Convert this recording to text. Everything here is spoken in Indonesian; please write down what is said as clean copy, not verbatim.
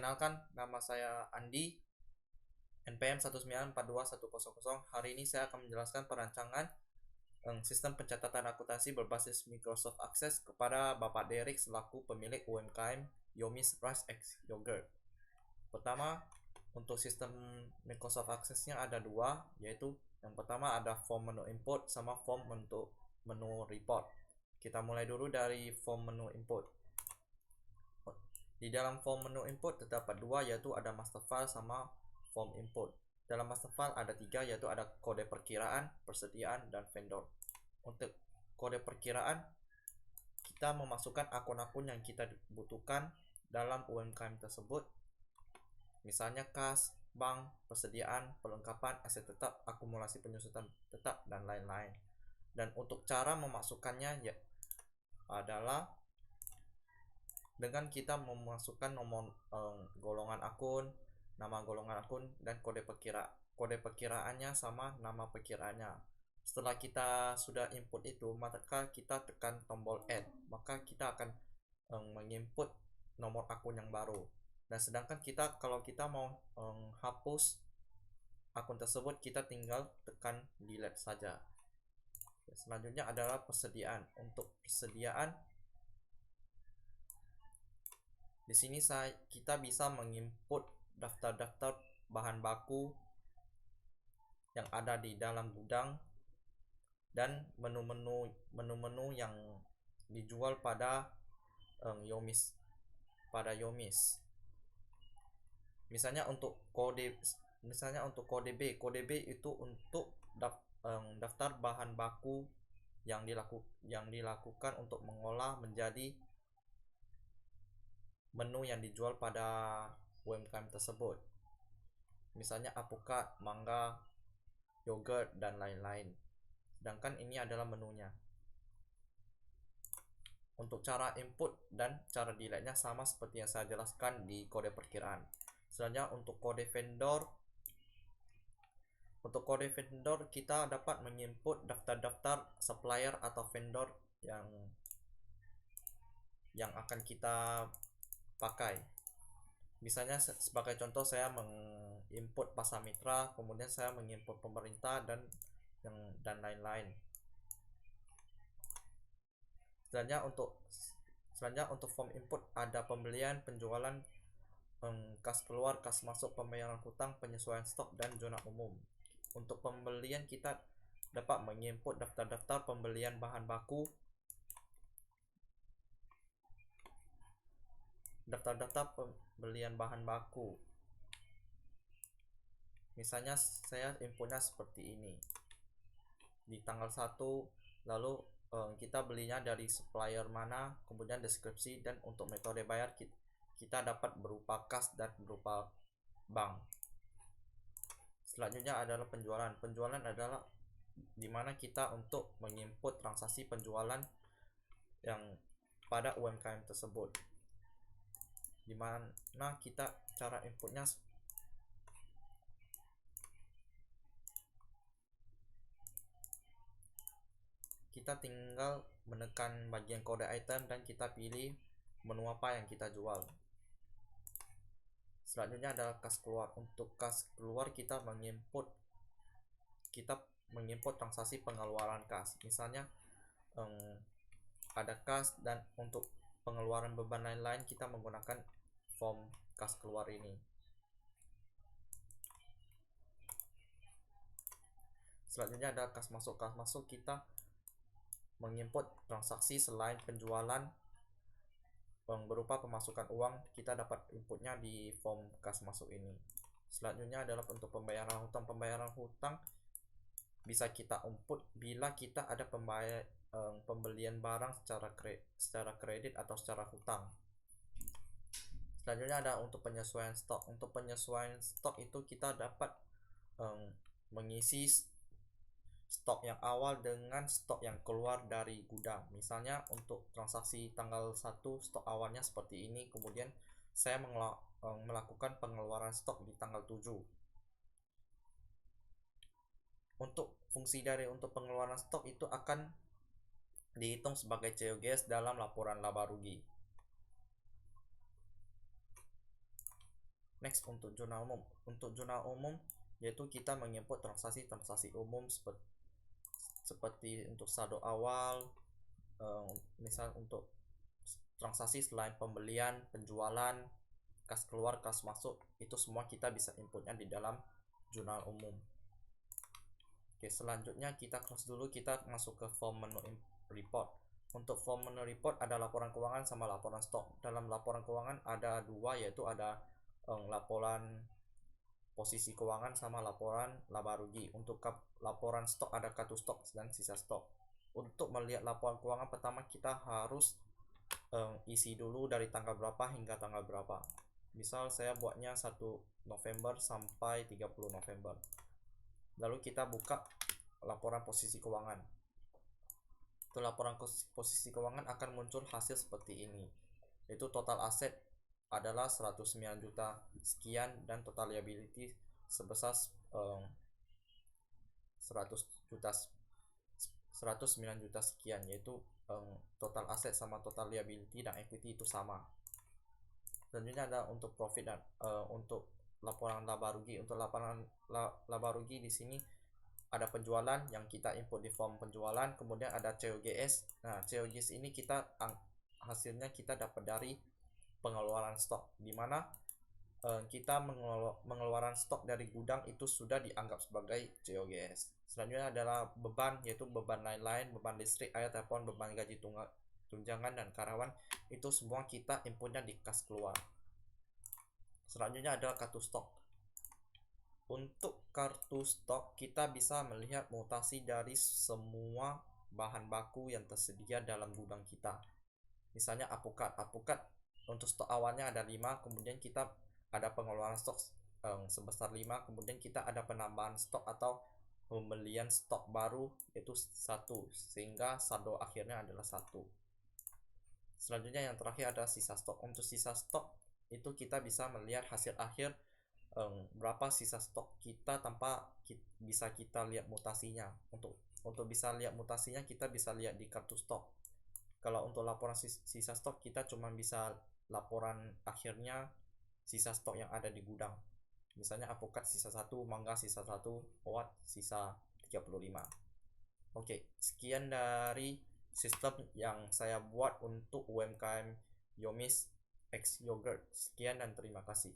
Perkenalkan, nama saya Andi, NPM 1942100. Hari ini saya akan menjelaskan perancangan sistem pencatatan akuntansi berbasis Microsoft Access kepada Bapak Derek selaku pemilik UMKM Yomi's Rice X Yogurt. Pertama, untuk sistem Microsoft Access-nya ada dua, yaitu yang pertama ada form menu input sama form untuk menu report. Kita mulai dulu dari form menu input. Di dalam form menu input terdapat dua, yaitu ada master file sama form input. Dalam master file ada tiga, yaitu ada kode perkiraan, persediaan, dan vendor. Untuk kode perkiraan, kita memasukkan akun-akun yang kita butuhkan dalam UMKM tersebut. Misalnya kas, bank, persediaan, perlengkapan, aset tetap, akumulasi penyusutan tetap, dan lain-lain. Dan untuk cara memasukkannya adalah dengan kita memasukkan nomor golongan akun, nama golongan akun, dan kode perkiraannya sama nama perkiraannya. Setelah kita sudah input itu, maka kita tekan tombol add, maka kita akan menginput nomor akun yang baru. Dan sedangkan kalau kita mau hapus akun tersebut, kita tinggal tekan delete saja. Selanjutnya adalah persediaan. Untuk persediaan, di sini kita bisa menginput daftar-daftar bahan baku yang ada di dalam gudang dan menu-menu yang dijual pada Yomi's. Misalnya untuk kode B. Kode B itu untuk daftar bahan baku yang dilakukan untuk mengolah menjadi menu yang dijual pada UMKM tersebut. Misalnya alpukat, mangga, yogurt, dan lain-lain. Sedangkan ini adalah menunya. Untuk cara input dan cara delete-nya sama seperti yang saya jelaskan di kode perkiraan. Selanjutnya untuk kode vendor. Untuk kode vendor kita dapat menginput daftar-daftar supplier atau vendor yang akan kita pakai. Misalnya sebagai contoh, saya menginput Pasamitra, kemudian saya menginput pemerintah dan lain-lain. Selanjutnya untuk form input ada pembelian, penjualan, kas keluar, kas masuk, pembayaran hutang, penyesuaian stok, dan zona umum. Untuk pembelian kita dapat menginput daftar-daftar pembelian bahan baku, misalnya saya inputnya seperti ini di tanggal 1, lalu kita belinya dari supplier mana, kemudian deskripsi, dan untuk metode bayar kita dapat berupa kas dan berupa bank. Selanjutnya adalah penjualan. Penjualan adalah dimana kita untuk menginput transaksi penjualan yang pada UMKM tersebut, dimana kita cara inputnya kita tinggal menekan bagian kode item dan kita pilih menu apa yang kita jual. Selanjutnya adalah kas keluar. Untuk kas keluar kita menginput transaksi pengeluaran kas. Misalnya ada kas, dan untuk pengeluaran beban lain-lain kita menggunakan form kas keluar ini. Selanjutnya ada kas masuk. Kas masuk kita menginput transaksi selain penjualan berupa pemasukan uang, kita dapat inputnya di form kas masuk ini. Selanjutnya adalah untuk pembayaran hutang. Pembayaran hutang bisa kita input bila kita ada pembelian barang secara kredit atau secara hutang. Selanjutnya ada untuk penyesuaian stok. Untuk penyesuaian stok itu kita dapat mengisi stok yang awal dengan stok yang keluar dari gudang. Misalnya untuk transaksi tanggal 1 stok awalnya seperti ini, kemudian saya melakukan pengeluaran stok di tanggal 7. Untuk fungsi untuk pengeluaran stok itu akan dihitung sebagai COGS dalam laporan laba rugi. Next, untuk jurnal umum. Untuk jurnal umum yaitu kita menginput transaksi-transaksi umum seperti untuk saldo awal, misal untuk transaksi selain pembelian, penjualan, kas keluar, kas masuk, itu semua kita bisa inputnya di dalam jurnal umum. Oke, selanjutnya kita close dulu, kita masuk ke form menu report. Untuk form menu report ada laporan keuangan sama laporan stok. Dalam laporan keuangan ada dua, yaitu ada laporan posisi keuangan sama laporan laba rugi. Untuk laporan stok ada kartu stok dan sisa stok. Untuk melihat laporan keuangan pertama kita harus isi dulu dari tanggal berapa hingga tanggal berapa. Misal saya buatnya 1 November sampai 30 November. Lalu kita buka laporan posisi keuangan. Untuk laporan posisi keuangan akan muncul hasil seperti ini, yaitu total aset adalah 109 juta sekian dan total liability sebesar 109 juta sekian, yaitu total aset sama total liability dan equity itu sama. Selanjutnya ada untuk profit dan untuk laporan laba rugi. Untuk laporan laba rugi di sini ada penjualan yang kita input di form penjualan, kemudian ada COGS. Nah, COGS ini hasilnya kita dapat dari pengeluaran stok, di mana kita mengeluarkan stok dari gudang itu sudah dianggap sebagai COGS. Selanjutnya adalah beban, yaitu beban lain-lain, beban listrik, air, telepon, beban gaji tunjangan dan karyawan, itu semua kita inputnya di kas keluar. Selanjutnya adalah kartu stok. Untuk kartu stok kita bisa melihat mutasi dari semua bahan baku yang tersedia dalam gudang kita. Misalnya apukat untuk stok awalnya ada 5, kemudian kita ada pengeluaran stok sebesar 5, kemudian kita ada penambahan stok atau pembelian stok baru yaitu 1, sehingga saldo akhirnya adalah 1. Selanjutnya yang terakhir ada sisa stok. Untuk sisa stok itu kita bisa melihat hasil akhir berapa sisa stok kita tanpa bisa kita lihat mutasinya. Untuk bisa lihat mutasinya kita bisa lihat di kartu stok. Kalau untuk laporan sisa stok kita cuma bisa laporan akhirnya sisa stok yang ada di gudang. Misalnya apokat sisa 1, mangga sisa 1, oat sisa 35. Oke, sekian dari sistem yang saya buat untuk UMKM Yomis X Yogurt. Sekian dan terima kasih.